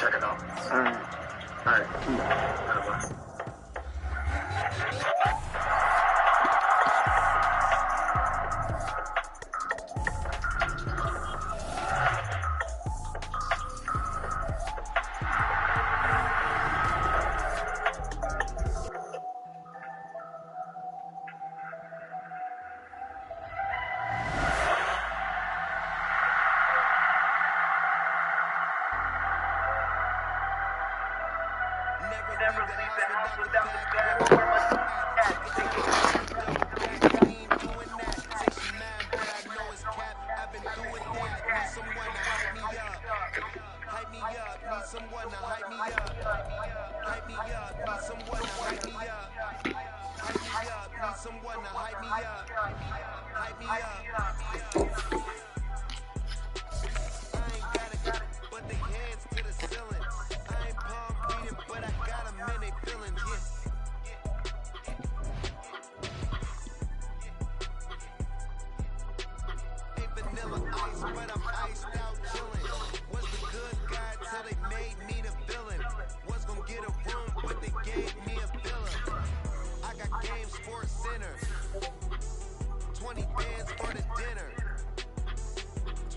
check it out. Alright. Alright. Never leave the house without the bag. Where my at? Ain't doing that. Say she mad, but I know it's cap. I've been doing that. Need someone to hype me up. Hype me up. Need someone to hype me up. Hype me up. Need someone to hype me up. Hype me up. Need someone to hype me up. Hype me up. I ain't got it, but they hands to the ceiling. I ain't palm reading, but I got them in they feelings, Ain't vanilla ice, but I'm iced out chillin'. Was the good guy till they made me the villain. Was gonna get a room, but they gave me a villa. I got game sports center. 20 bands for the dinner.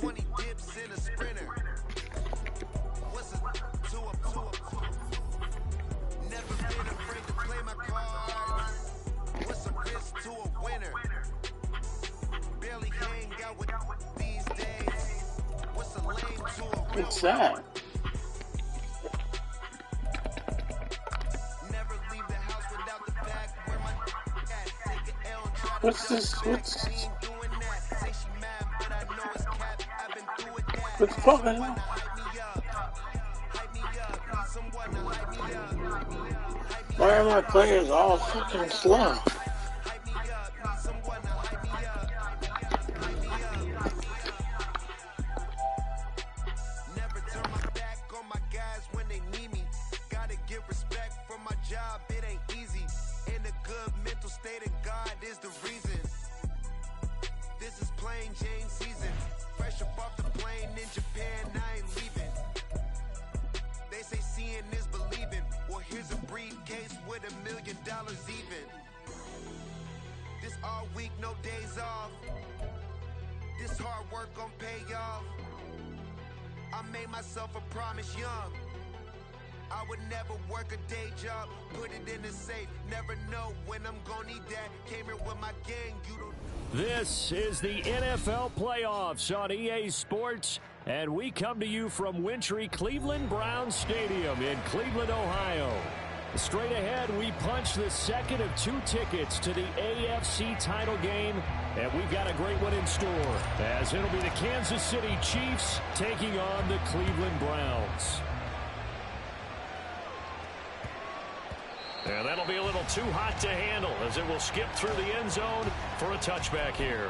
20 dips in a sprinter. What's a two up? Never been afraid to play my cards. What's a risk to a winner? Barely hang out with these days. What's a lame to a real What's that? Never leave the house without the bag. Where my at? Take an L and try to What's this? What's I ain't doing that. Say she mad, but I know it's cap. I've been doing that. what's fucking Hype me up. Hype me up. Need someone to hype me up. Hype me Why are my players all fucking slow? Hype me up, need someone to hype me up. Hype me up. Never turn my back on my guys when they need me. Gotta give respect for my job, it ain't easy. In a good mental state, and God is the reason. This is plain Jane season. Fresh up off the plane in Japan, I ain't leaving. They say seeing is believing. Well, here's a briefcase with $1 million even. This all week, no days off. This hard work gon' pay off. I made myself a promise young. I would never work a day job, put it in the safe. Never know when I'm gon' need that. Came here with my gang, you don't. This is the NFL playoffs on EA Sports, and we come to you from wintry Cleveland Browns Stadium in Cleveland, Ohio. Straight ahead, we punch the second of 2 tickets to the AFC title game, and we've got a great one in store, as it'll be the Kansas City Chiefs taking on the Cleveland Browns. And that'll be a little too hot to handle, as it will skip through the end zone for a touchback here.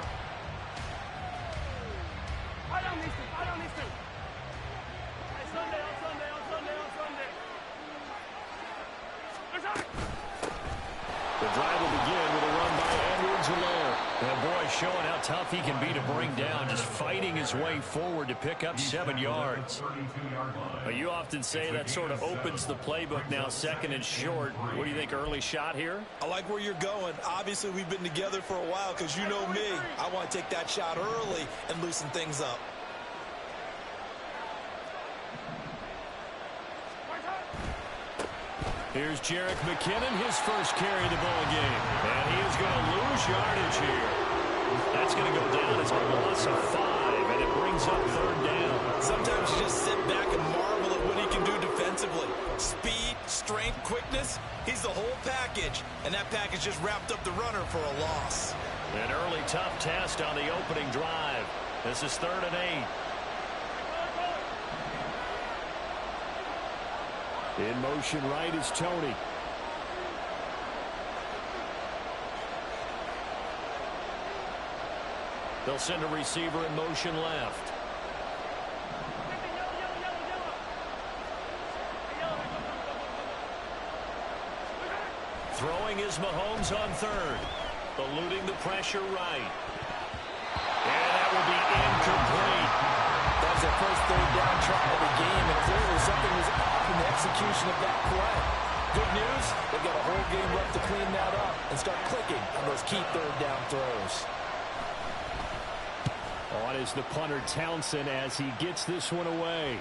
The drive will begin with a run by Edwards-Helaire. And boy, showing how tough he can be to bring down, just fighting his way forward to pick up 7 yards. But you often say that sort of opens the playbook now, second and short. What do you think, early shot here? I like where you're going. Obviously, we've been together for a while because you know me. I want to take that shot early and loosen things up. Here's Jerick McKinnon, his first carry of the ball game. And he is going to lose yardage here. That's going to go down as a loss of 5, and it brings up 3rd down. Sometimes you just sit back and marvel at what he can do defensively. Speed, strength, quickness, he's the whole package. And that package just wrapped up the runner for a loss. An early tough test on the opening drive. This is 3rd and 8. In motion right is Tony. They'll send a receiver in motion left. Throwing is Mahomes on 3rd. Eluding the pressure right. And that will be incomplete. That was their first 3rd down try of the game, and clearly something was execution of that play. Good news, they've got a whole game left to clean that up and start clicking on those key third down throws. On is the punter Townsend as he gets this one away.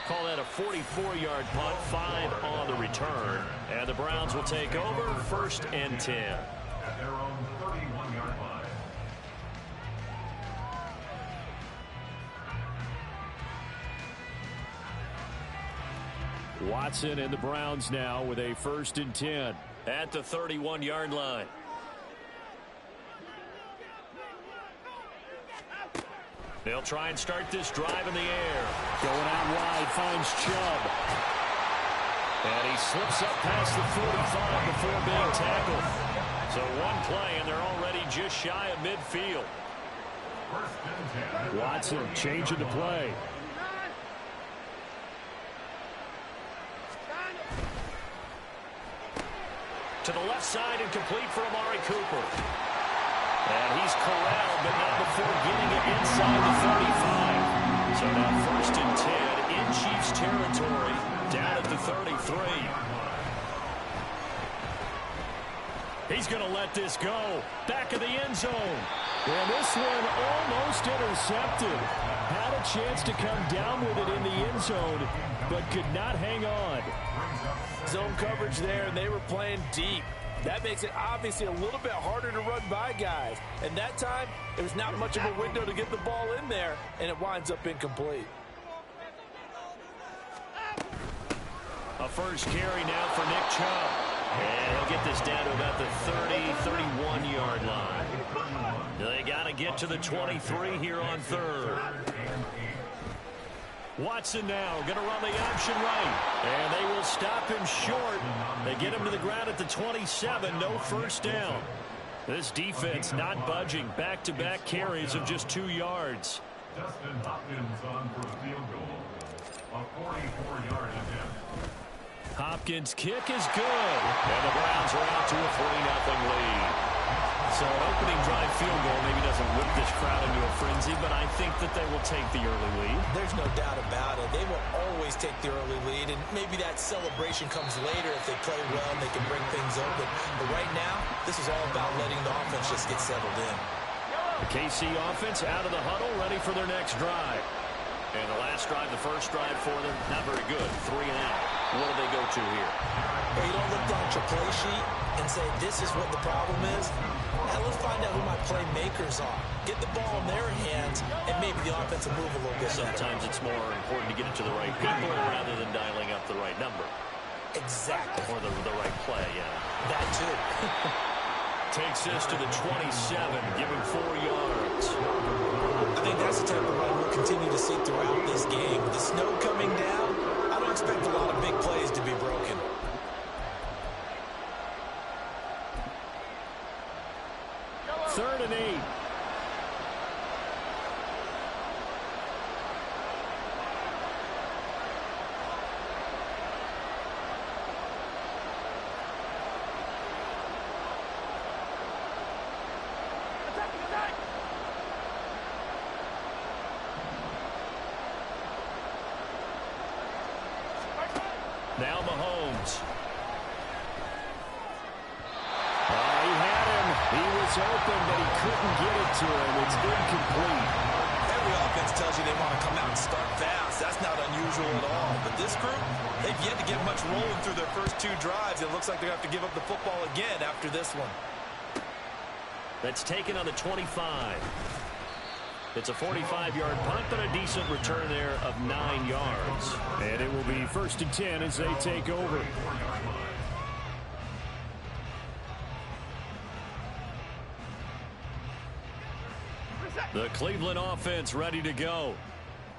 Call that a 44-yard punt, 5 on the return. And the Browns will take over, 1st and 10. At their own 31-yard line. Watson and the Browns now with a 1st and 10 at the 31-yard line. They'll try and start this drive in the air. Going out wide, finds Chubb. And he slips up past the 45 before being tackled. So one play, and they're already just shy of midfield. Watson changing the play. To the left side and complete for Amari Cooper. And he's corralled, but not before getting it inside the 35. So now 1st and 10 in Chiefs territory, down at the 33. He's going to let this go. Back of the end zone. And this one almost intercepted. Had a chance to come down with it in the end zone, but could not hang on. Zone coverage there, and they were playing deep. That makes it obviously a little bit harder to run by guys. And that time, there was not much of a window to get the ball in there, and it winds up incomplete. A first carry now for Nick Chubb. And he'll get this down to about the 31-yard line. They got to get to the 23 here on 3rd. Watson now going to run the option right. And they will stop him short. They get him to the ground at the 27. No first down. This defense not budging. Back-to-back carries of just 2 yards. Dustin Hopkins on for a field goal. A 44-yard attempt. Hopkins' kick is good. And the Browns are out to a 3-0 lead. So an opening drive field goal maybe doesn't whip this crowd into a frenzy, but I think that they will take the early lead. There's no doubt about it. They will always take the early lead, and maybe that celebration comes later if they play well and they can bring things open. But right now, this is all about letting the offense just get settled in. The KC offense out of the huddle, ready for their next drive. And the last drive, the first drive for them, not very good. 3 and out. What do they go to here? Well, you don't look down at your play sheet and say, this is what the problem is. Now let's find out who my playmakers are. Get the ball in their hands, and maybe the offense will move a little bit Sometimes better. it's more important to get it to the right people rather than dialing up the right number. Exactly. Or the right play, yeah. That too. Takes this to the 27, giving 4 yards. I think that's the type of run we'll continue to see throughout this game. With the snow coming down, I don't expect a lot of big plays to be broken. Third and 8. Now Mahomes. He had him. He was open, but he couldn't get it to him. It's incomplete. Every offense tells you they want to come out and start fast. That's not unusual at all. But this group, they've yet to get much rolling through their first 2 drives. It looks like they're going to have to give up the football again after this one. That's taken on the 25. It's a 45-yard punt, but a decent return there of 9 yards. And it will be 1st and 10 as they take over. The Cleveland offense ready to go.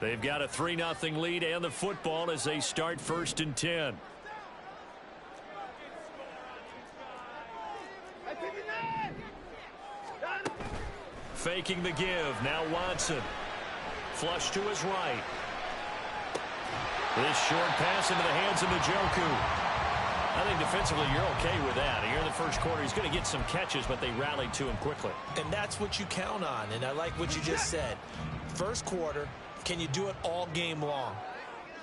They've got a 3-0 lead and the football as they start 1st and 10. Faking the give. Now Watson. Flush to his right. This short pass into the hands of Njoku. I think defensively you're okay with that. Here in the first quarter, he's going to get some catches, but they rallied to him quickly. And that's what you count on, and I like what you just said. First quarter, can you do it all game long?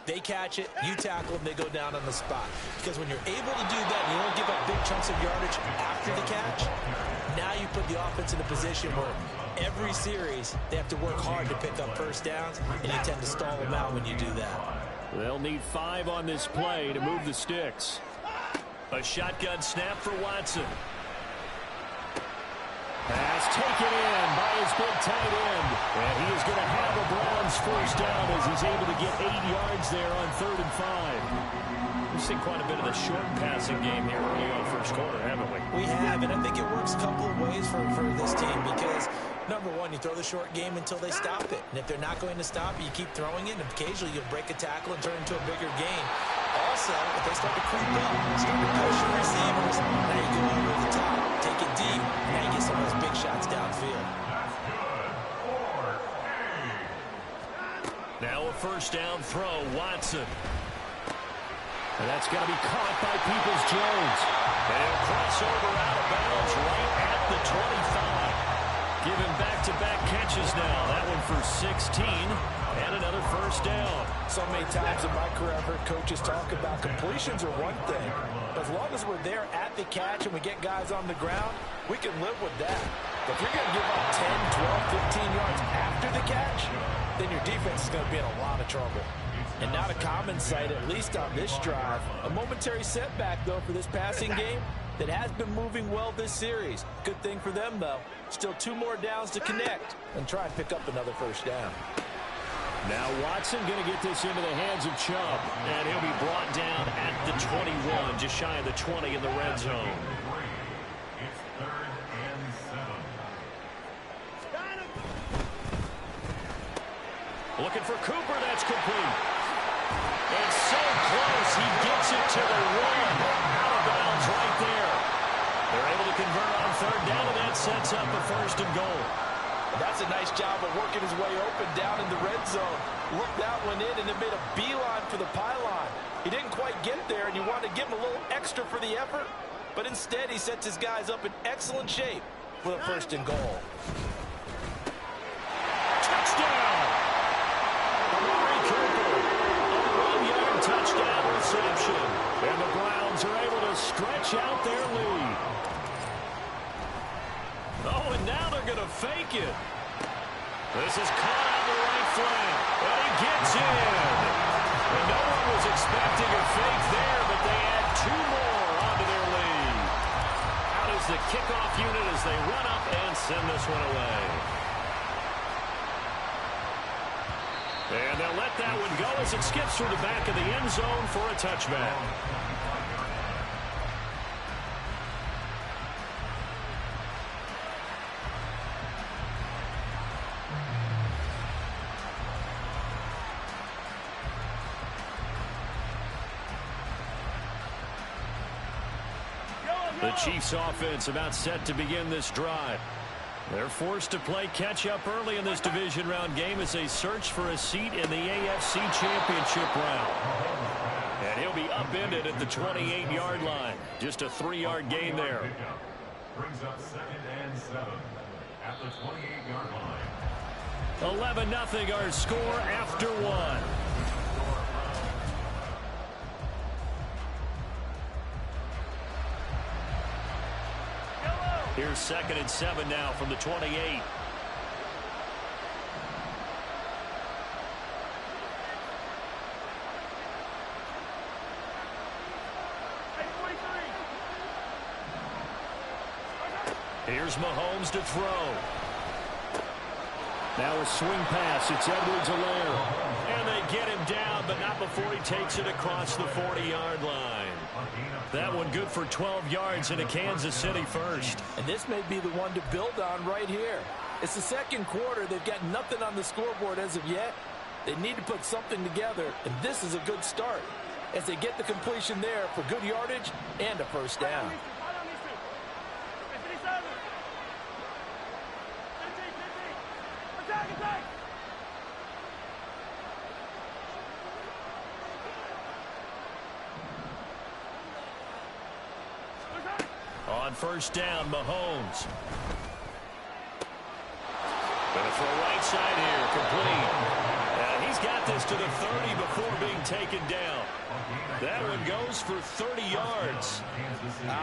They catch it, you tackle them, they go down on the spot. Because when you're able to do that, and you don't give up big chunks of yardage after the catch, now you put the offense in a position where every series they have to work hard to pick up first downs, and you tend to stall them out when you do that. They'll need 5 on this play to move the sticks. A shotgun snap for Watson. Pass taken in by his big tight end. And he is going to have a Browns first down as he's able to get 8 yards there on 3rd and 5. We've seen quite a bit of the short passing game here early on first quarter, haven't we? We have, and I think it works a couple of ways for this team because, number one, you throw the short game until they stop it. And if they're not going to stop it, you keep throwing it, and occasionally you'll break a tackle and turn it into a bigger gain. Also, if they start to creep up, start to push your receivers, now you go over the top, take it deep, and now you get some of those big shots downfield. Now a first down throw, Watson. And that's going to be caught by Peoples-Jones. And he'll cross over out of bounds right at the 25. Giving back-to-back catches now. That one for 16 and another first down. So many times in my career I've heard coaches talk about completions are one thing. But as long as we're there at the catch and we get guys on the ground, we can live with that. But if you're going to give up 10, 12, 15 yards after the catch, then your defense is going to be in a lot of trouble. And not a common sight, at least on this drive. A momentary setback, though, for this passing game that has been moving well this series. Good thing for them, though. Still 2 more downs to connect and try and pick up another first down. Now Watson going to get this into the hands of Chubb. And he'll be brought down at the 21, just shy of the 20 in the red zone. It's 3rd and 7. Looking for Cooper, that's complete. And so close, he gets it to the 1. Out of bounds right there. They're able to convert on 3rd down, and that sets up a 1st and goal. That's a nice job of working his way open down in the red zone. Looked that one in and then made a beeline for the pylon. He didn't quite get there, and you want to give him a little extra for the effort. But instead, he sets his guys up in excellent shape for the 1st and goal. Touchdown! Touchdown reception. And the Browns are able to stretch out their lead. Oh, and now they're going to fake it. This is caught on the right flank. And he gets in. And no one was expecting a fake there, but they add 2 more onto their lead. Out is the kickoff unit as they run up and send this one away. And they'll let that one go as it skips through the back of the end zone for a touchback. The Chiefs offense about set to begin this drive. They're forced to play catch-up early in this division round game as they search for a seat in the AFC Championship round. And he'll be upended at the 28-yard line. Just a 3-yard gain there. Brings up 2nd and 7 at the 28-yard line. 11-0 our score after 1. Here's 2nd and 7 now from the 28. Here's Mahomes to throw. Now a swing pass. It's Edwards-Helaire. And they get him down, but not before he takes it across the 40-yard line. That one good for 12 yards and a Kansas City first. And this may be the one to build on right here. It's the 2nd quarter. They've got nothing on the scoreboard as of yet. They need to put something together, and this is a good start as they get the completion there for good yardage and a first down. On first down, Mahomes. Going to throw right side here, complete. And he's he's got this to the 30 before being taken down. That one goes for 30 yards.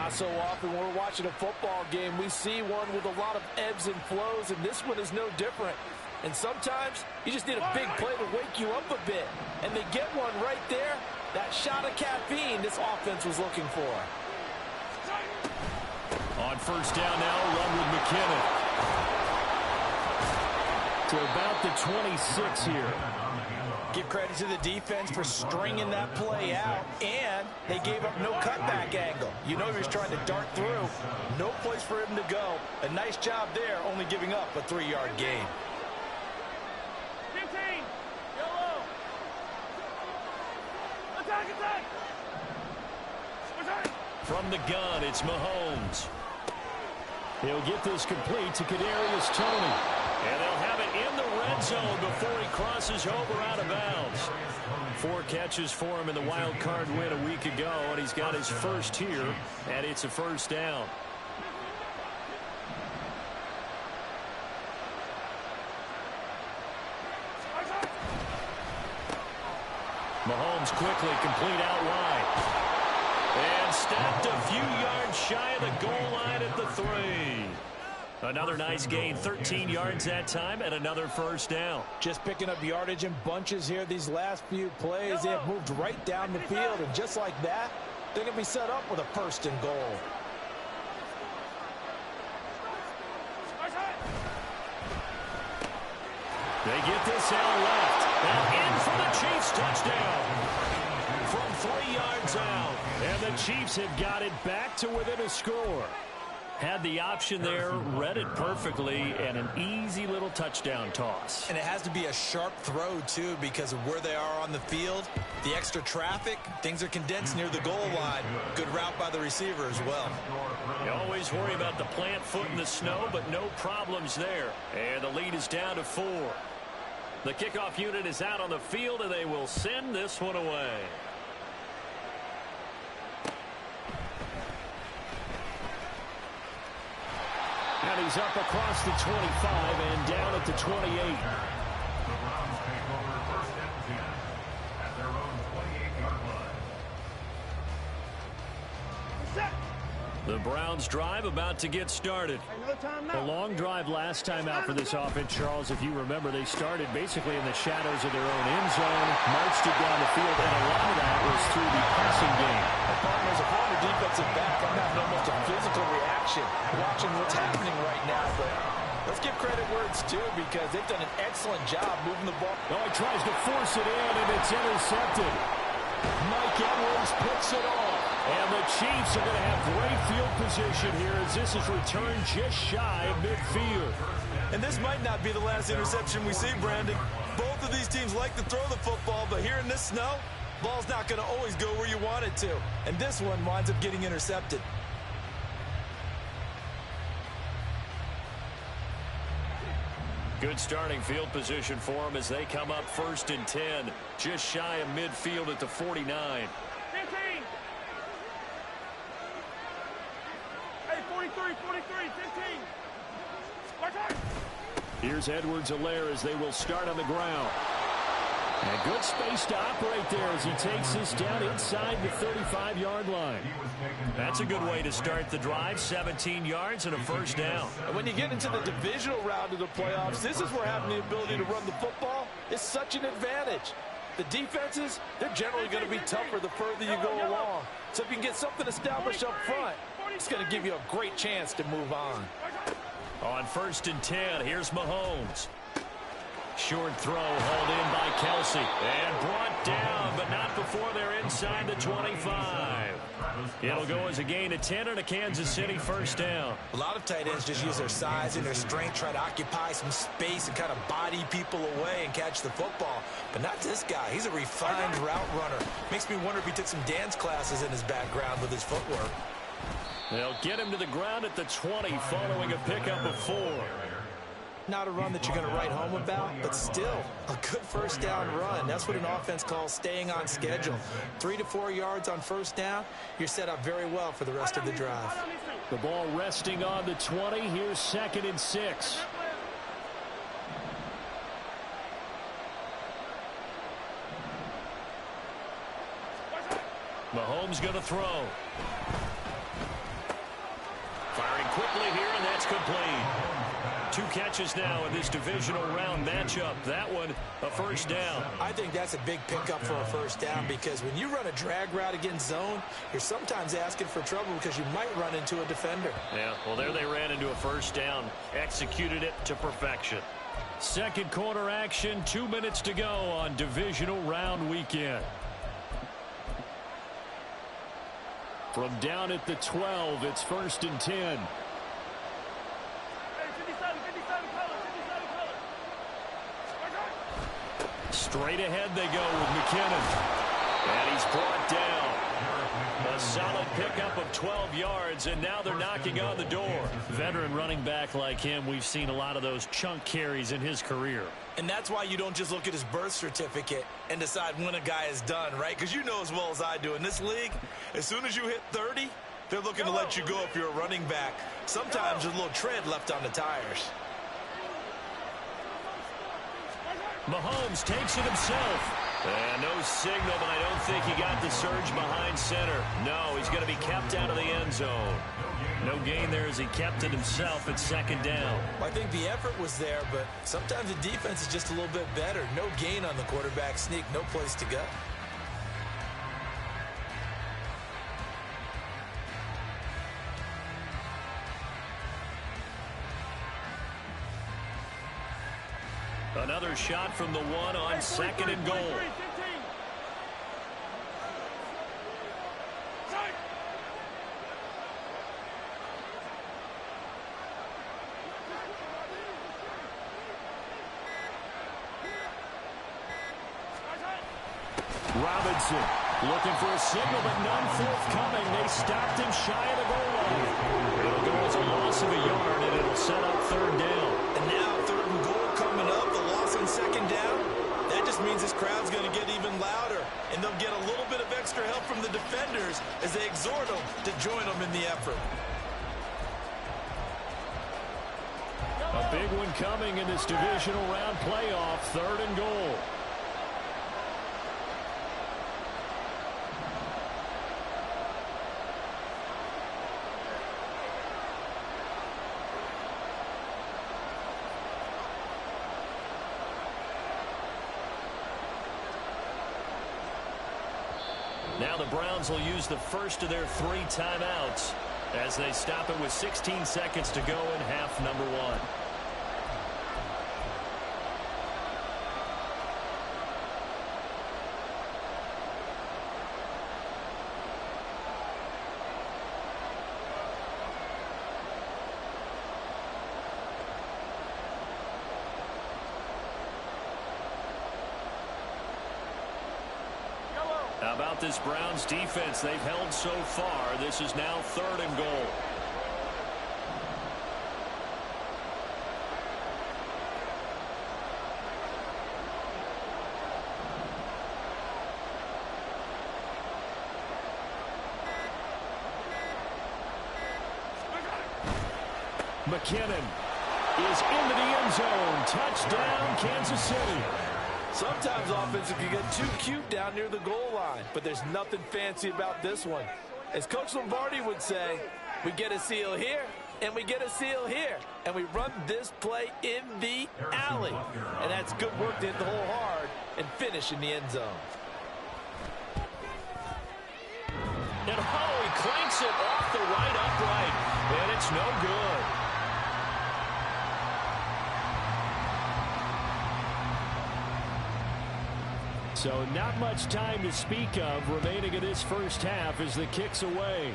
So often when we're watching a football game, we see one with a lot of ebbs and flows, and this one is no different. And sometimes you just need a big play to wake you up a bit. And they get one right there. That shot of caffeine this offense was looking for. On first down now, run with McKinnon. To about the 26 here. Give credit to the defense for stringing that play out, and they gave up no cutback angle. You know he was trying to dart through. No place for him to go. A nice job there, only giving up a 3-yard gain. 15, yellow. Attack, attack. From the gun, it's Mahomes. He'll get this complete to Kadarius Toney. And they'll have it in the red zone before he crosses over out of bounds. 4 catches for him in the wild card win a week ago, and he's got his first here, and it's a first down. Mahomes quickly complete out wide. And stopped a few yards shy of the goal line at the 3. Another nice gain, 13 yards that time, and another first down. Just picking up yardage in bunches here these last few plays. They have moved right down the field, and just like that, they're going to be set up with a first and goal. They get this out left. And in for the Chiefs touchdown. From 3 yards out. And the Chiefs have got it back to within a score. Had the option there, read it perfectly, and an easy little touchdown toss. And it has to be a sharp throw, too, because of where they are on the field. The extra traffic, things are condensed near the goal line. Good route by the receiver as well. You always worry about the plant foot in the snow, but no problems there. And the lead is down to 4. The kickoff unit is out on the field, and they will send this one away. And he's up across the 25 and down at the 28. The Browns take over first and 10 at their own 28-yard line. The Browns drive about to get started. A long drive last time out for this offense, Charles. If you remember, they started basically in the shadows of their own end zone, marched it down the field, and a lot of that was through the passing game. As a former defensive back, I'm having almost a physical reaction watching what's happening right now. But let's give credit where it's due, because they've done an excellent job moving the ball. Oh, he tries to force it in, and it's intercepted. Mike Edwards picks it off. And the Chiefs are going to have great field position here as this is returned just shy of midfield. And this might not be the last interception we see, Brandon. Both of these teams like to throw the football, but here in this snow, ball's not going to always go where you want it to. And this one winds up getting intercepted. Good starting field position for them as they come up first and 10, just shy of midfield at the 49. 15. Hey, 43, 15. Here's Edwards-Helaire as they will start on the ground. And good space to operate there as he takes this down inside the 35-yard line. That's a good way to start the drive, 17 yards and a first down. And when you get into the divisional round of the playoffs, this is where having the ability to run the football is such an advantage. The defenses, they're generally going to be tougher the further you go along. So if you can get something established up front, it's going to give you a great chance to move on. On first and 10, here's Mahomes. Short throw hauled in by Kelsey. And brought down, but not before they're inside the 25. It'll go as a gain of 10 and a Kansas City first down. A lot of tight ends just use their size and their strength, try to occupy some space and kind of body people away and catch the football. But not this guy. He's a refined route runner. Makes me wonder if he took some dance classes in his background with his footwork. They'll get him to the ground at the 20 following a pickup of 4. Not a run that you're going to write home about, but still a good first down run. That's what an offense calls staying on schedule. 3 to 4 yards on first down, you're set up very well for the rest of the drive. The ball resting on the 20. Here's 2nd and 6. Mahomes going to throw. Firing quickly here, and that's complete. 2 catches now in this divisional round matchup. That one, a first down. I think that's a big pickup for a first down because when you run a drag route against zone, you're sometimes asking for trouble because you might run into a defender. Yeah, well, there they ran into a first down. Executed it to perfection. Second quarter action, 2 minutes to go on divisional round weekend. From down at the 12, it's 1st and 10. Hey, 57 color. Straight ahead they go with McKinnon. And he's brought down. A solid pickup of 12 yards, and now they're knocking on the door. Veteran running back like him, we've seen a lot of those chunk carries in his career. And that's why you don't just look at his birth certificate and decide when a guy is done, right? Because you know as well as I do, in this league, as soon as you hit 30, they're looking to let you go if you're a running back. Sometimes there's a little tread left on the tires. Mahomes takes it himself. And no signal, but I don't think he got the surge behind center. No, he's going to be kept out of the end zone. No gain there as he kept it himself at 2nd down. I think the effort was there, but sometimes the defense is just a little bit better. No gain on the quarterback sneak, no place to go. Another shot from the 1 on 2nd and goal. Robinson looking for a signal, but none forthcoming. They stopped him shy of the goal line. It'll go as a loss of a yard, and it'll set up 3rd down. And now 3rd and goal coming up. The loss on 2nd down. That just means this crowd's going to get even louder, and they'll get a little bit of extra help from the defenders as they exhort them to join them in the effort. A big one coming in this divisional round playoff. 3rd and goal. Now the Browns will use the first of their 3 timeouts as they stop it with 16 seconds to go in half number 1. How about this Browns defense? They've held so far. This is now 3rd and goal. McKinnon is into the end zone. Touchdown, Kansas City. Sometimes offense can get too cute down near the goal line, but there's nothing fancy about this one. As Coach Lombardi would say, we get a seal here, and we get a seal here, and we run this play in the alley. And that's good work to hit the hole hard and finish in the end zone. And he clanks it off the right upright, and it's no good. So not much time to speak of remaining in this first half as the kick's away.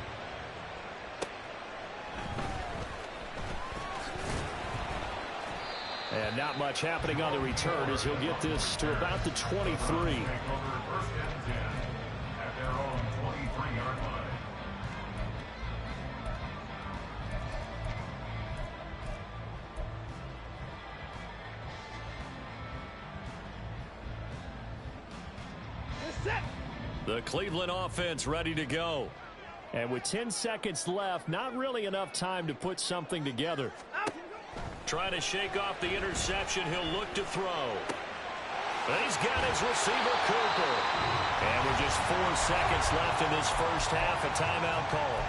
And not much happening on the return as he'll get this to about the 23. The Cleveland offense ready to go. And with 10 seconds left, not really enough time to put something together. Trying to shake off the interception, he'll look to throw. But he's got his receiver, Cooper. And with just 4 seconds left in this first half. A timeout call.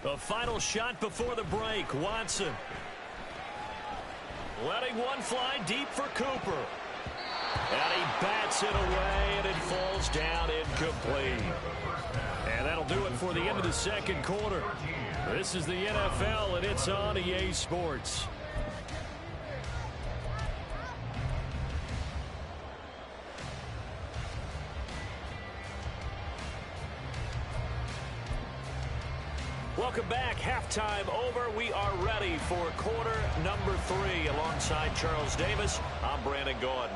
The final shot before the break. Watson letting one fly deep for Cooper. And he bats it away, and it falls down incomplete. And that'll do it for the end of the second quarter. This is the NFL, and it's on EA Sports. Welcome back. Halftime over. We are ready for quarter number 3. Alongside Charles Davis, I'm Brandon Gordon.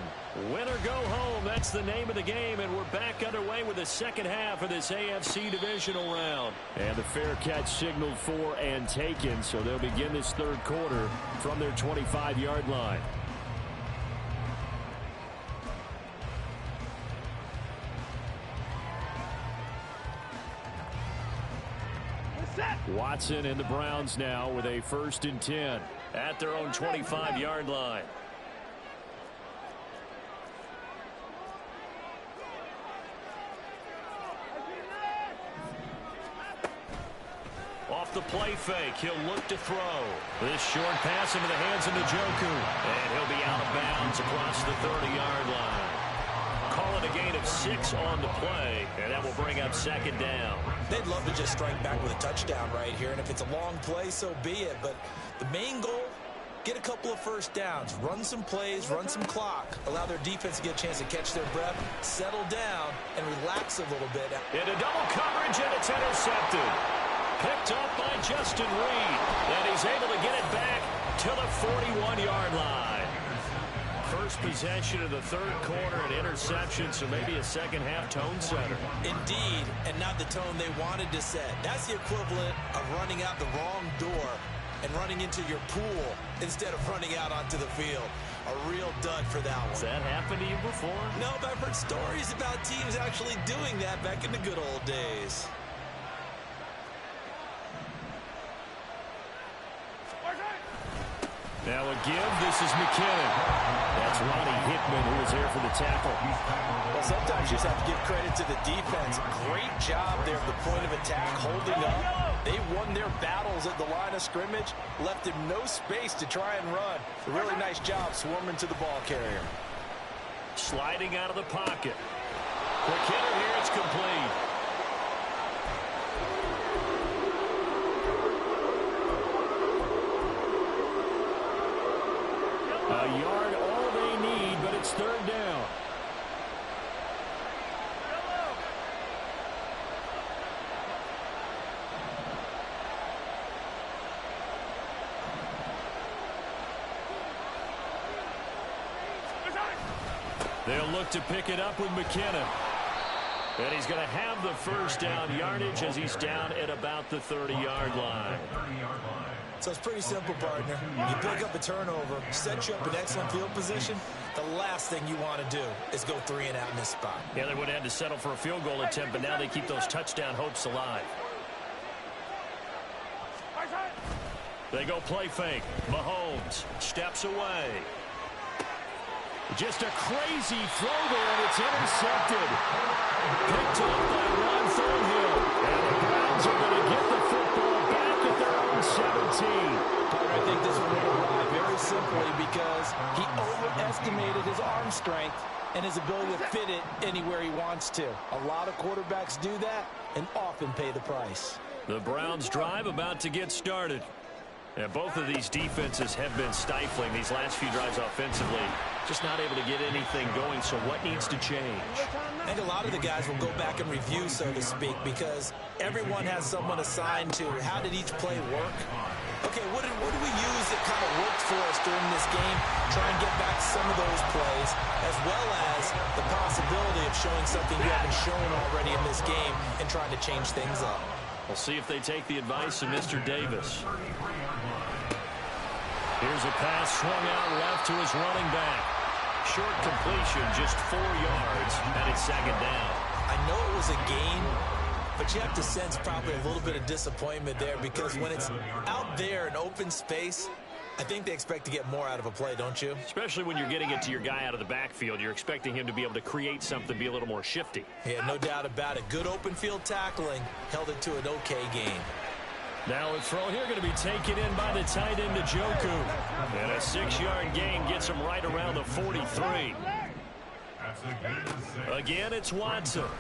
Win or go home, that's the name of the game, and we're back underway with the second half of this AFC divisional round. And the fair catch signaled for and taken, so they'll begin this third quarter from their 25-yard line. Watson and the Browns now with a 1st and 10 at their own 25-yard line. Off the play fake, he'll look to throw. This short pass into the hands of Njoku, and he'll be out of bounds across the 30-yard line. Call it a gain of 6 on the play, and that will bring up 2nd down. They'd love to just strike back with a touchdown right here, and if it's a long play, so be it. But the main goal, get a couple of first downs, run some plays, run some clock, allow their defense to get a chance to catch their breath, settle down, and relax a little bit. Into double coverage, and it's intercepted. Picked up by Justin Reed, and he's able to get it back to the 41-yard line. First possession of the third quarter, an interception, so maybe a second-half tone setter. Indeed, and not the tone they wanted to set. That's the equivalent of running out the wrong door and running into your pool instead of running out onto the field. A real dud for that one. Has that happened to you before? No, but I've heard stories about teams actually doing that back in the good old days. Now a give. This is McKinnon. That's Ronnie Hickman who is here for the tackle. Well, sometimes you just have to give credit to the defense. Great job there at the point of attack, holding up. They won their battles at the line of scrimmage, left him no space to try and run. A really nice job swarming to the ball carrier. Sliding out of the pocket. Quick hitter here. It's complete. A yard, all they need, but it's 3rd down. They'll look to pick it up with McKinnon. And he's going to have the first down yardage as he's down at about the 30-yard line. So it's pretty simple, partner. You pick up a turnover, set you up in excellent field position. The last thing you want to do is go 3 and out in this spot. Yeah, they would have had to settle for a field goal attempt, but now they keep those touchdown hopes alive. They go play fake. Mahomes steps away. Just a crazy throw there, and it's intercepted. Picked up by Ron Thornhill. And the Browns are going to get the football back at their own 17. I think this one will arrive very simply because he overestimated his arm strength and his ability to fit it anywhere he wants to. A lot of quarterbacks do that and often pay the price. The Browns drive about to get started. And both of these defenses have been stifling these last few drives offensively. Just not able to get anything going, so what needs to change? I think a lot of the guys will go back and review, so to speak, because everyone has someone assigned to how did each play work. Okay, what did we use that kind of worked for us during this game? Try and get back some of those plays, as well as the possibility of showing something you haven't shown already in this game and trying to change things up. We'll see if they take the advice of Mr. Davis. Here's a pass swung out left to his running back. Short completion, just 4 yards, and it's 2nd down. I know it was a gain, but you have to sense probably a little bit of disappointment there because when it's out there in open space, I think they expect to get more out of a play, don't you? Especially when you're getting it to your guy out of the backfield. You're expecting him to be able to create something, be a little more shifty. Yeah, no doubt about it. Good open field tackling held it to an okay gain. Now a throw here going to be taken in by the tight end, Njoku. And a 6-yard gain gets him right around the 43. Again, it's Watson. Work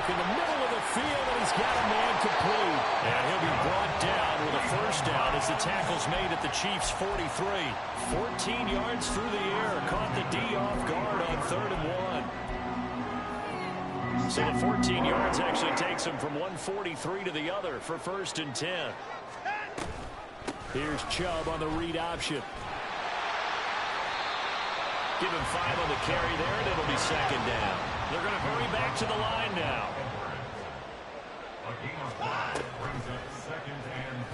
in the middle of the field, and he's got a man complete. And he'll be brought down with a first down as the tackle's made at the Chiefs' 43. 14 yards through the air. Caught the D off guard on 3rd and 1. So the 14 yards actually takes him from 143 to the other for 1st and 10. Here's Chubb on the read option. Give him 5 on the carry there, and it'll be 2nd down. They're going to hurry back to the line now.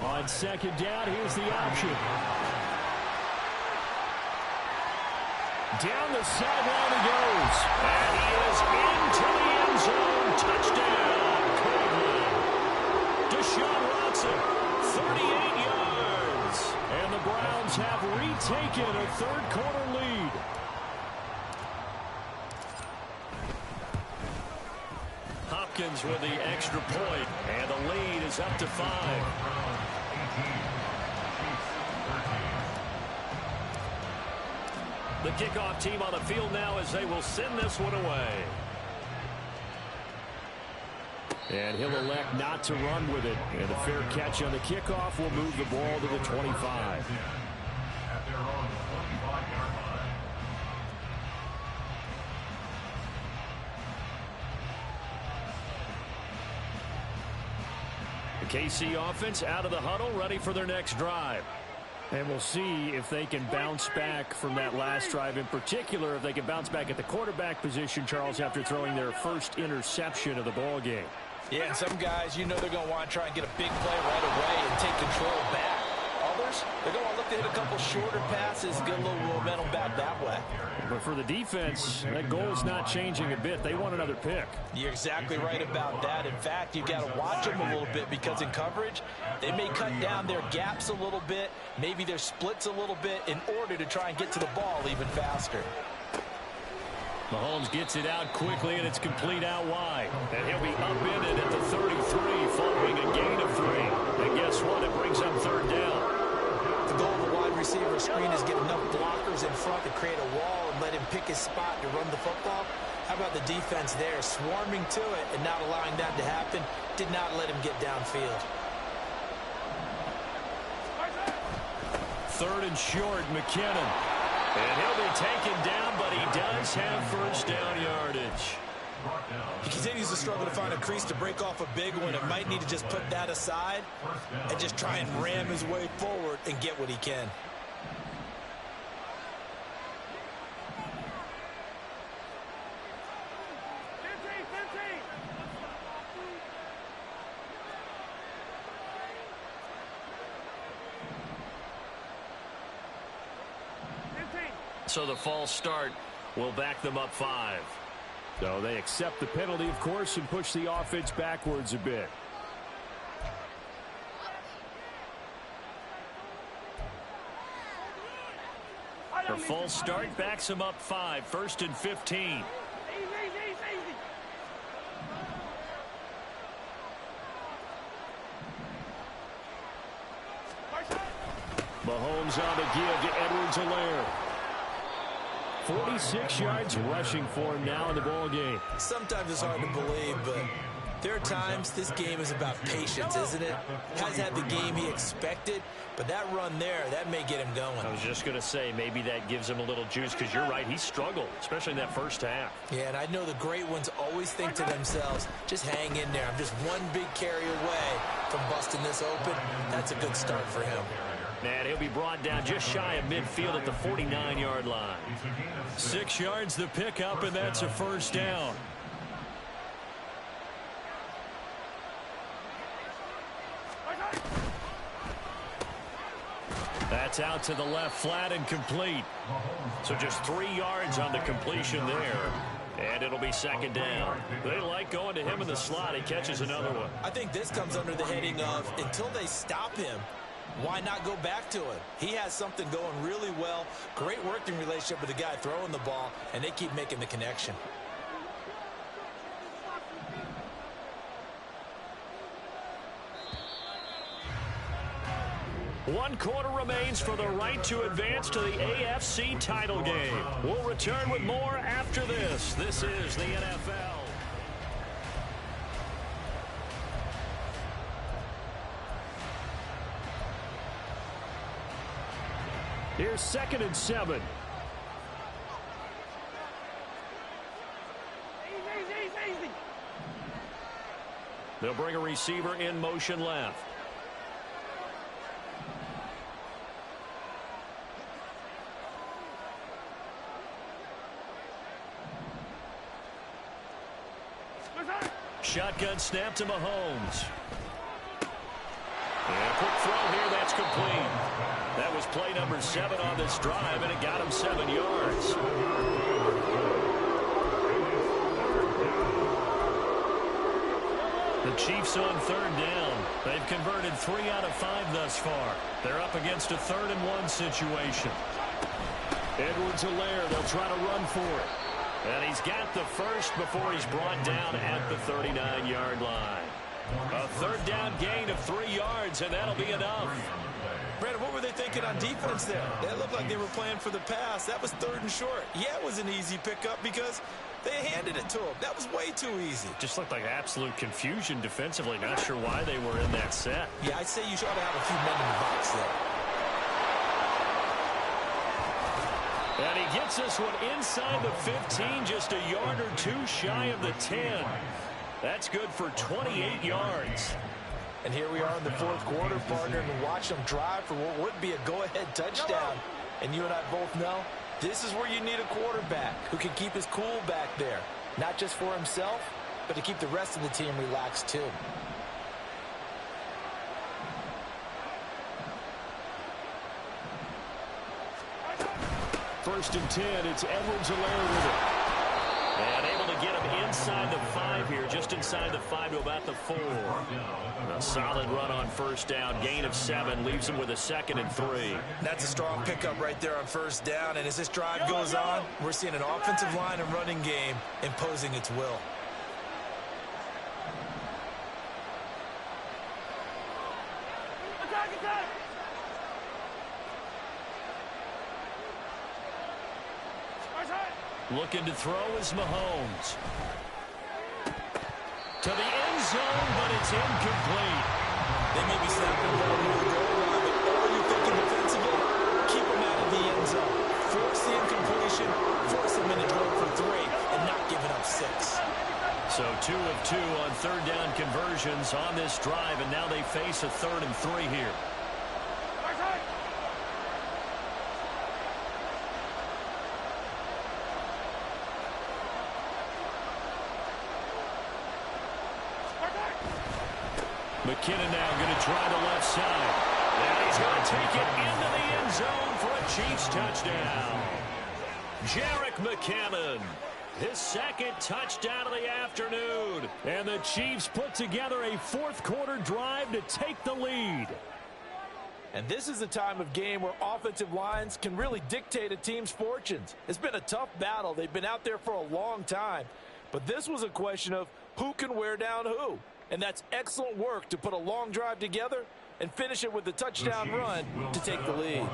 On 2nd down, here's the option. Down the sideline he goes. And he is into the end zone. Touchdown, Cleveland. Deshaun Watson, 38 yards. And the Browns have retaken a 3rd quarter lead. Hopkins with the extra point, and the lead is up to 5. The kickoff team on the field now as they will send this one away. And he'll elect not to run with it. And a fair catch on the kickoff will move the ball to the 25. The KC offense out of the huddle, ready for their next drive. And we'll see if they can bounce back from that last drive. In particular, if they can bounce back at the quarterback position, Charles, after throwing their first interception of the ball game. Yeah, and some guys, you know they're going to want to try and get a big play right away and take control back. Others, they're going to look to hit a couple shorter passes, get a little momentum back that way. But for the defense, that goal is not changing a bit. They want another pick. You're exactly right about that. In fact, you've got to watch them a little bit because in coverage, they may cut down their gaps a little bit, maybe their splits a little bit in order to try and get to the ball even faster. Mahomes gets it out quickly, and it's complete out wide. And he'll be upended at the 33 following a gain of 3. And guess what? It brings up 3rd down. The goal of the wide receiver screen is get enough blockers in front to create a wall and let him pick his spot to run the football. How about the defense there, swarming to it and not allowing that to happen? Did not let him get downfield. 3rd and short, McKinnon. And he'll be taken down, but he does have 1st down yardage. He continues to struggle to find a crease to break off a big one. It might need to just put that aside and just try and ram his way forward and get what he can. So the false start will back them up 5. So they accept the penalty, of course, and push the offense backwards a bit. The false start backs them up 5. 1st and 15. Mahomes on the give to Edwards-Helaire. 46 yards rushing for him now in the ball game. Sometimes it's hard to believe, but there are times this game is about patience, isn't it? Hasn't had the game he expected, but that run there, that may get him going. I was just going to say, maybe that gives him a little juice, because you're right, he struggled, especially in that first half. Yeah, and I know the great ones always think to themselves, just hang in there. I'm just one big carry away from busting this open. That's a good start for him. And he'll be brought down just shy of midfield at the 49-yard line. 6 yards the pickup, and that's a 1st down. That's out to the left, flat and complete. So just 3 yards on the completion there. And it'll be second down. They like going to him in the slot. He catches another one. I think this comes under the heading of until they stop him, why not go back to him? He has something going really well. Great working relationship with the guy throwing the ball, and they keep making the connection. One quarter remains for the right to advance to the AFC title game. We'll return with more after this. This is the NFL. Here's 2nd and 7. Easy. They'll bring a receiver in motion left. Shotgun snap to Mahomes. And a quick throw here, that's complete. That was play number 7 on this drive, and it got him 7 yards. The Chiefs on 3rd down. They've converted 3 out of 5 thus far. They're up against a 3rd and 1 situation. Edwards-Helaire, they'll try to run for it. And he's got the first before he's brought down at the 39-yard line. A 3rd down gain of 3 yards, and that'll be enough. Brandon, what were they thinking on defense there? It looked like they were playing for the pass. That was 3rd and short. Yeah, it was an easy pickup because they handed it to him. That was way too easy. Just looked like absolute confusion defensively. Not sure why they were in that set. Yeah, I'd say you ought to have a few men in the box there. And he gets this one inside the 15, just a yard or 2 shy of the 10. That's good for 28 yards. And here we are in the 4th quarter, partner, and watch them drive for what would be a go-ahead touchdown. And you and I both know this is where you need a quarterback who can keep his cool back there. Not just for himself, but to keep the rest of the team relaxed too. First and 10, it's Edwards-Helaire with it. And able to get him inside the 5 here, just inside the 5 to about the 4. A solid run on 1st down, gain of 7, leaves him with a 2nd and 3. That's a strong pickup right there on 1st down, and as this drive goes on, we're seeing an offensive line and running game imposing its will. Attack! Looking to throw is Mahomes. To the end zone, but it's incomplete. They may be snapping the ball near the goal line, but all you're thinking defensively, keep them out of the end zone. Force the incompletion, force them into going for 3, and not giving up 6. So 2 of 2 on 3rd down conversions on this drive, and now they face a 3rd and 3 here. McKinnon now going to try the left side. And he's going to take it into the end zone for a Chiefs touchdown. Jerick McKinnon, his 2nd touchdown of the afternoon. And the Chiefs put together a 4th quarter drive to take the lead. And this is the time of game where offensive lines can really dictate a team's fortunes. It's been a tough battle. They've been out there for a long time. But this was a question of who can wear down who. And that's excellent work to put a long drive together and finish it with a touchdown run to take the lead.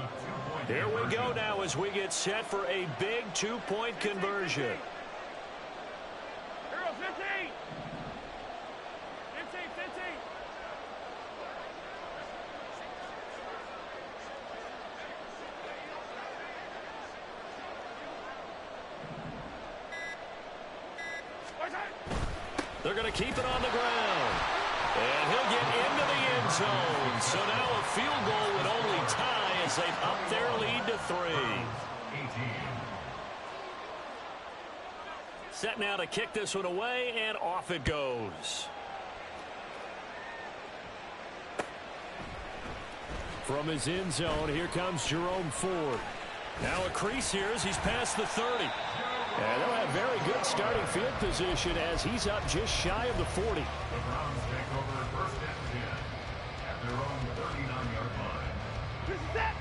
Here we go now as we get set for a big 2-point conversion. Girl, 15. 15. They're going to keep it on the ground. And he'll get into the end zone. So now a field goal would only tie as they up their lead to 3. Set now to kick this one away, and off it goes. From his end zone, here comes Jerome Ford. Now a crease here as he's past the 30. And they'll have very good starting field position as he's up just shy of the 40. The Browns take over first and 10 at their own 39-yard line.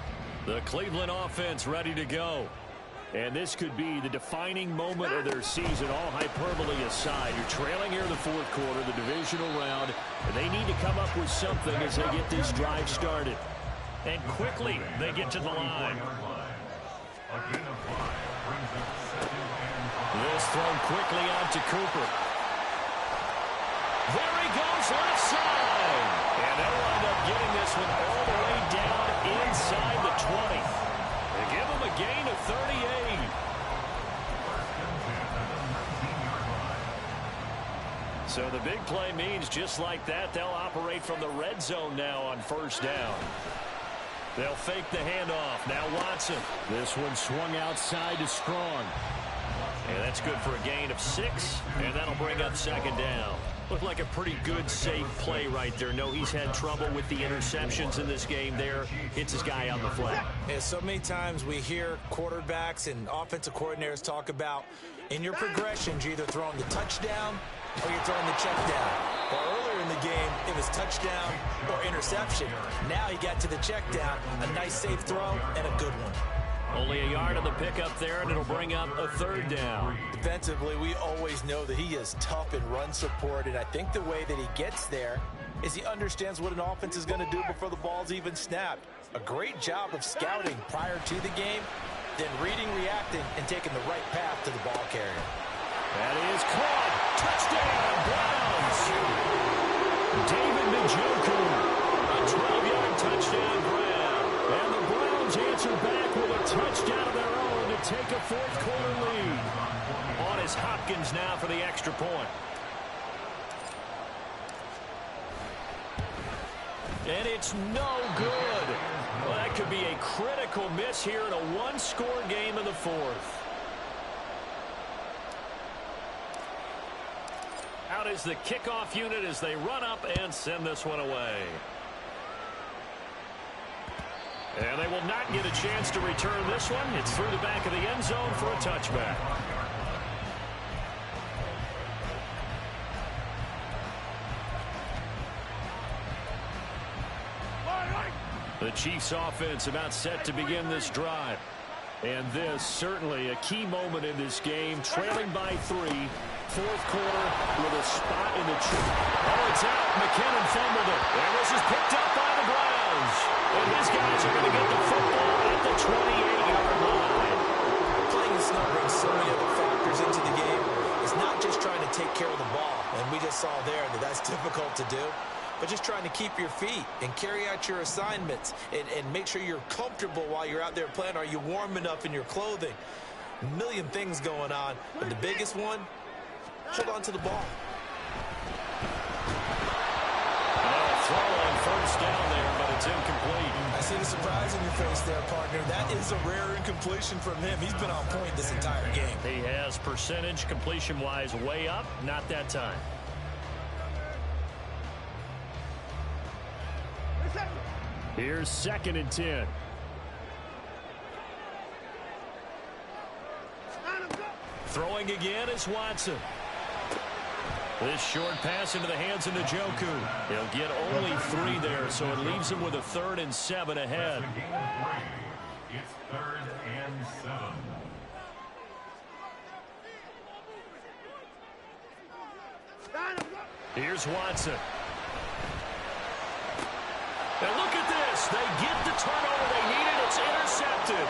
The Cleveland offense ready to go. And this could be the defining moment of their season, all hyperbole aside. You're trailing here in the fourth quarter, the divisional round, and they need to come up with something as they get this drive started. And quickly, they get to the line. A gain of 5 brings up second and 5. This thrown quickly out to Cooper. There he goes left side. And they'll wind up getting this one all the way down inside the 20. They give him a gain of 38. So the big play means just like that, they'll operate from the red zone now on first down. They'll fake the handoff. Now Watson. This one swung outside to Strong. And that's good for a gain of 6. And that'll bring up second down. Looked like a pretty good, safe play right there. No, he's had trouble with the interceptions in this game there. Hits his guy on the flat. Yeah, so many times we hear quarterbacks and offensive coordinators talk about in your progressions, you're either throwing the touchdown or you're throwing the check down. Well, earlier in the game, it was touchdown or interception. Now he got to the check down, a nice safe throw, and a good one. Only a yard on the pickup there, and it'll bring up a third down. Defensively, we always know that he is tough in run support, and I think the way that he gets there is he understands what an offense is going to do before the ball's even snapped. A great job of scouting prior to the game, then reading, reacting, and taking the right path to the ball carrier. That is caught. Touchdown, Browns. David Njoku, a 12-yard touchdown grab. And the Browns answer back with a touchdown of their own to take a fourth quarter lead. On is Hopkins now for the extra point. And it's no good. Well, that could be a critical miss here in a one-score game in the fourth. Out is the kickoff unit as they run up and send this one away. And they will not get a chance to return this one. It's through the back of the end zone for a touchback. The Chiefs offense about set to begin this drive. And this certainly a key moment in this game, trailing by 3. Fourth quarter with a spot in the tree. Oh, it's out. McKinnon fumbled it. And this is picked up by the Browns. And his guys are going to get the football at the 28-yard line. Playing the snow brings so many other factors into the game. It's not just trying to take care of the ball. And we just saw there that that's difficult to do. But just trying to keep your feet and carry out your assignments and make sure you're comfortable while you're out there playing. Are you warm enough in your clothing? A million things going on. But the biggest one, hold on to the ball. Throw on first down there, but it's incomplete. I see the surprise in your face there, partner. That is a rare incompletion from him. He's been on point this entire game. He has percentage completion-wise way up, not that time. Here's 2nd and 10. Throwing again is Watson. This short pass into the hands of Njoku. He'll get only 3 there, so it leaves him with a 3rd and 7 ahead. It's 3rd and 7. Here's Watson. And look at this. They get the turnover they needed. It's intercepted.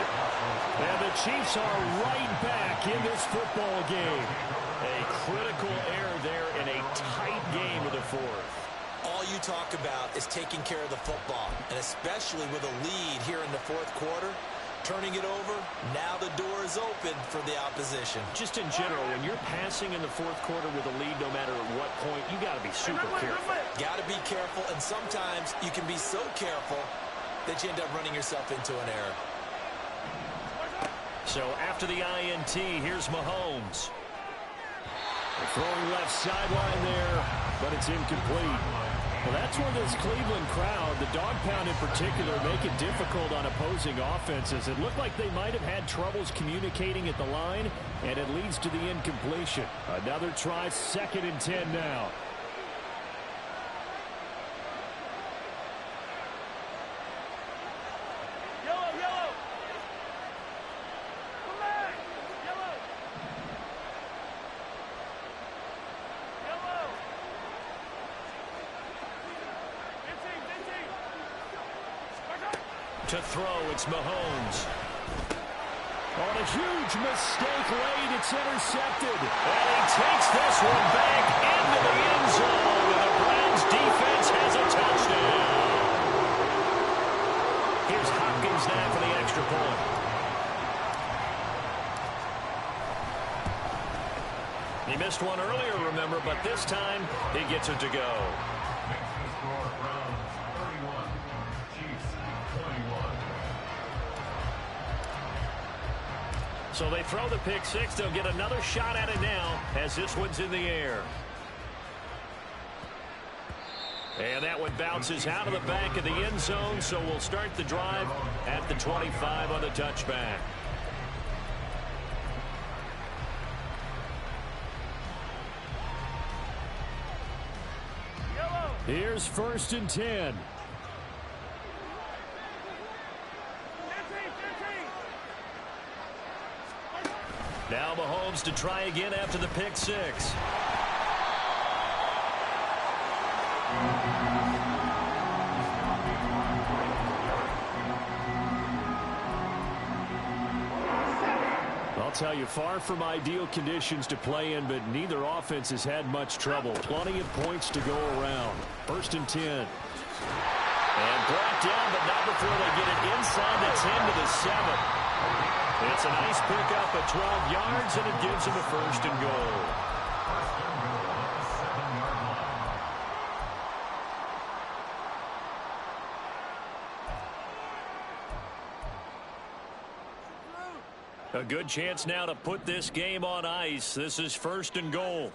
And the Chiefs are right back in this football game. A critical error there in a tight game of the fourth. All you talk about is taking care of the football, and especially with a lead here in the fourth quarter. Turning it over, now the door is open for the opposition. Just in general, when you're passing in the fourth quarter with a lead, no matter at what point, you got to be super careful. Got to be careful, and sometimes you can be so careful that you end up running yourself into an error. So after the INT, here's Mahomes. Throwing left sideline there, but it's incomplete. Well, that's where this Cleveland crowd, the dog pound in particular, make it difficult on opposing offenses. It looked like they might have had troubles communicating at the line, and it leads to the incompletion. Another try, 2nd and 10 now. To throw, it's Mahomes. On a huge mistake late, it's intercepted. And he takes this one back into the end zone. And the Browns defense has a touchdown. Here's Hopkins now for the extra point. He missed one earlier, remember, but this time he gets it to go. So they throw the pick six. They'll get another shot at it now as this one's in the air. And that one bounces out of the back of the end zone, so we'll start the drive at the 25 on the touchback. Here's 1st and 10. Now Mahomes to try again after the pick six. I'll tell you, far from ideal conditions to play in, but neither offense has had much trouble. Plenty of points to go around. 1st and 10. And brought down, but not before they get it inside the 10 to the 7. It's a nice pickup at 12 yards, and it gives him a 1st and goal. A good chance now to put this game on ice. This is 1st and goal.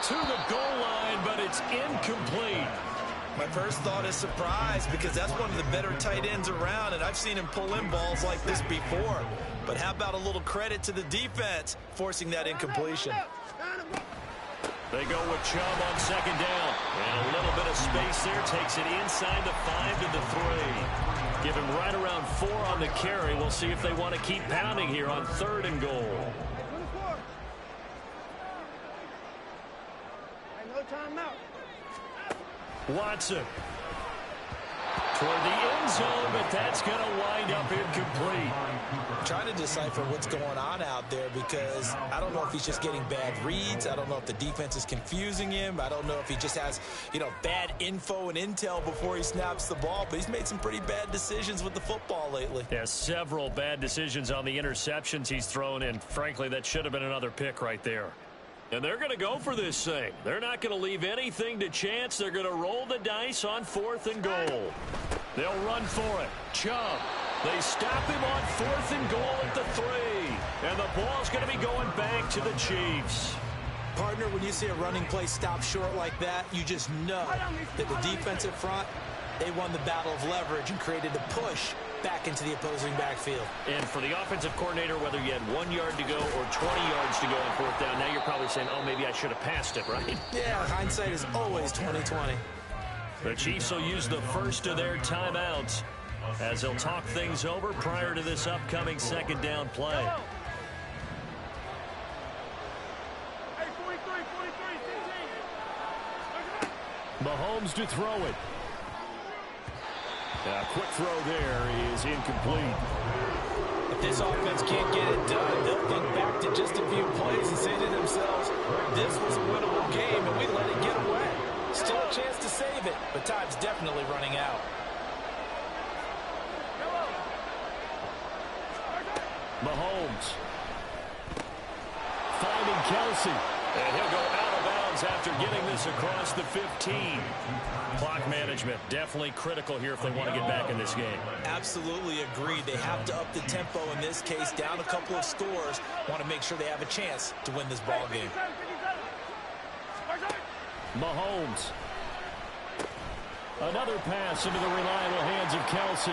To the goal line, but it's incomplete. My first thought is surprise, because that's one of the better tight ends around, and I've seen him pull in balls like this before. But how about a little credit to the defense forcing that incompletion? They go with Chubb on 2nd down. And a little bit of space there. Takes it inside the 5 to the 3. Give him right around 4 on the carry. We'll see if they want to keep pounding here on 3rd and goal. No timeout. Watson toward the end zone, but that's going to wind up incomplete. Trying to decipher what's going on out there, because I don't know if he's just getting bad reads. I don't know if the defense is confusing him. I don't know if he just has, bad info and intel before he snaps the ball, but he's made some pretty bad decisions with the football lately. Yeah, several bad decisions on the interceptions he's thrown in. Frankly, that should have been another pick right there. And they're going to go for this thing. They're not going to leave anything to chance. They're going to roll the dice on 4th and goal. They'll run for it. Chubb. They stop him on 4th and goal at the 3. And the ball's going to be going back to the Chiefs. Partner, when you see a running play stop short like that, you just know that the defensive front, they won the battle of leverage and created a push back into the opposing backfield. And for the offensive coordinator, whether you had 1 yard to go or 20 yards to go on 4th down, now you're probably saying, oh, maybe I should have passed it, right? Yeah, hindsight is always 20/20. The Chiefs will use the first of their timeouts as they'll talk things over prior to this upcoming 2nd down play. Hey, 43, 15. Mahomes to throw it. A quick throw there is incomplete. If this offense can't get it done, they'll think back to just a few plays and say to themselves, this was a winnable game and we let it get away. Still a chance to save it, but time's definitely running out. Mahomes finding Kelsey, and he'll go out of bounds after getting this across the 15. Clock management definitely critical here if they want to get back in this game. Absolutely agreed. They have to up the tempo in this case, down a couple of scores. Want to make sure they have a chance to win this ball game. Mahomes. Another pass into the reliable hands of Kelsey.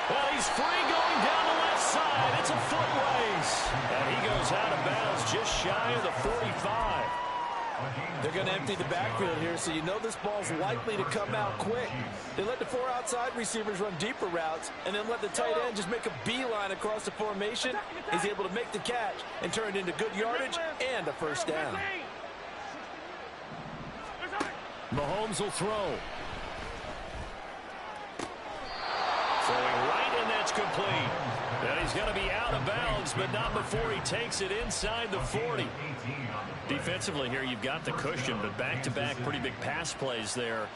Well, he's free going down the left side. It's a foot race. And he goes out of bounds just shy of the 45. They're going to empty the backfield here, so you know this ball's likely to come out quick. They let the 4 outside receivers run deeper routes and then let the tight end just make a beeline across the formation. He's able to make the catch and turn it into good yardage and a first down. Mahomes will throw. Throwing right, and that's complete. And he's going to be out of bounds, but not before he takes it inside the 40. Defensively here, you've got the cushion, but back-to-back pretty big pass plays there.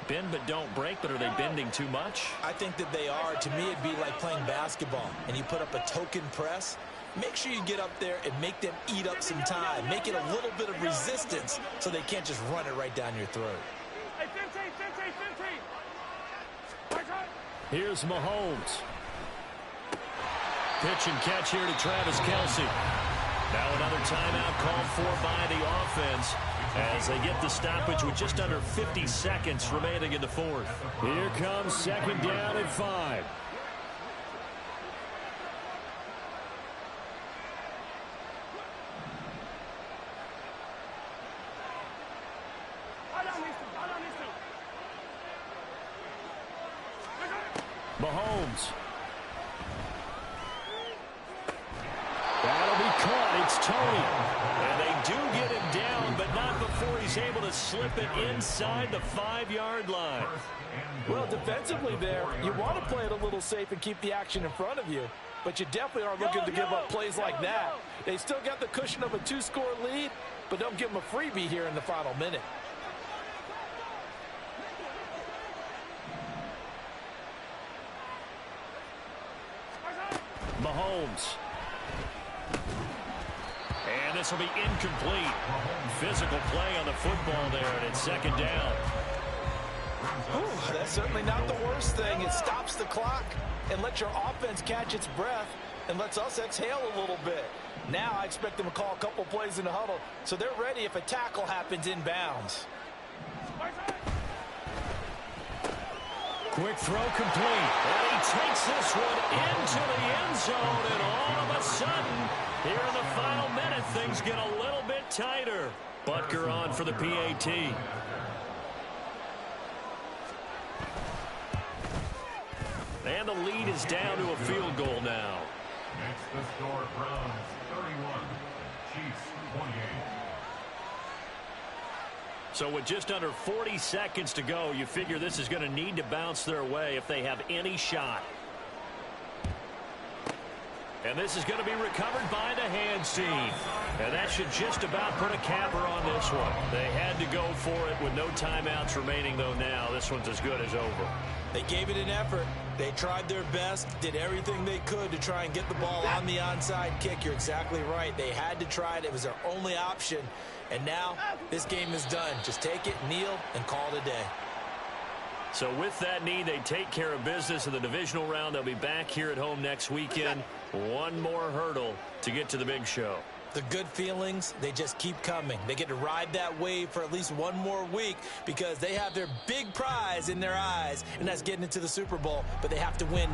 Bend but don't break, but are they bending too much? I think that they are. To me, it'd be like playing basketball, and you put up a token press. Make sure you get up there and make them eat up some time. Make it a little bit of resistance so they can't just run it right down your throat. Here's Mahomes. Pitch and catch here to Travis Kelsey. Now another timeout called for by the offense as they get the stoppage with just under 50 seconds remaining in the fourth. Here comes second down and 5. Mahomes. That'll be caught. It's Tony. And they do get him down, but not before he's able to slip it inside the 5-yard line. Well, defensively there, you want to play it a little safe and keep the action in front of you, but you definitely aren't looking to give up plays like that. They still got the cushion of a 2-score lead, but don't give them a freebie here in the final minute. Mahomes. And this will be incomplete. Physical play on the football there, and it's second down. Ooh, that's certainly not the worst thing. It stops the clock and lets your offense catch its breath and lets us exhale a little bit. Now I expect them to call a couple plays in the huddle so they're ready if a tackle happens inbounds. Quick throw complete. And he takes this one into the end zone, and all of a sudden, here in the final minute, things get a little bit tighter. Butker on for the PAT. And the lead is down to a field goal now. Next, the score, Browns 31, Chiefs 28. So with just under 40 seconds to go, you figure this is going to need to bounce their way if they have any shot. And this is going to be recovered by the hands team. And that should just about put a capper on this one. They had to go for it with no timeouts remaining, though now. This one's as good as over. They gave it an effort. They tried their best, did everything they could to try and get the ball on the onside kick. You're exactly right. They had to try it. It was their only option. And now this game is done. Just take it, kneel, and call it a day. So with that need, they take care of business in the divisional round. They'll be back here at home next weekend. One more hurdle to get to the big show. The good feelings, they just keep coming. They get to ride that wave for at least one more week because they have their big prize in their eyes, and that's getting into the Super Bowl, but they have to win.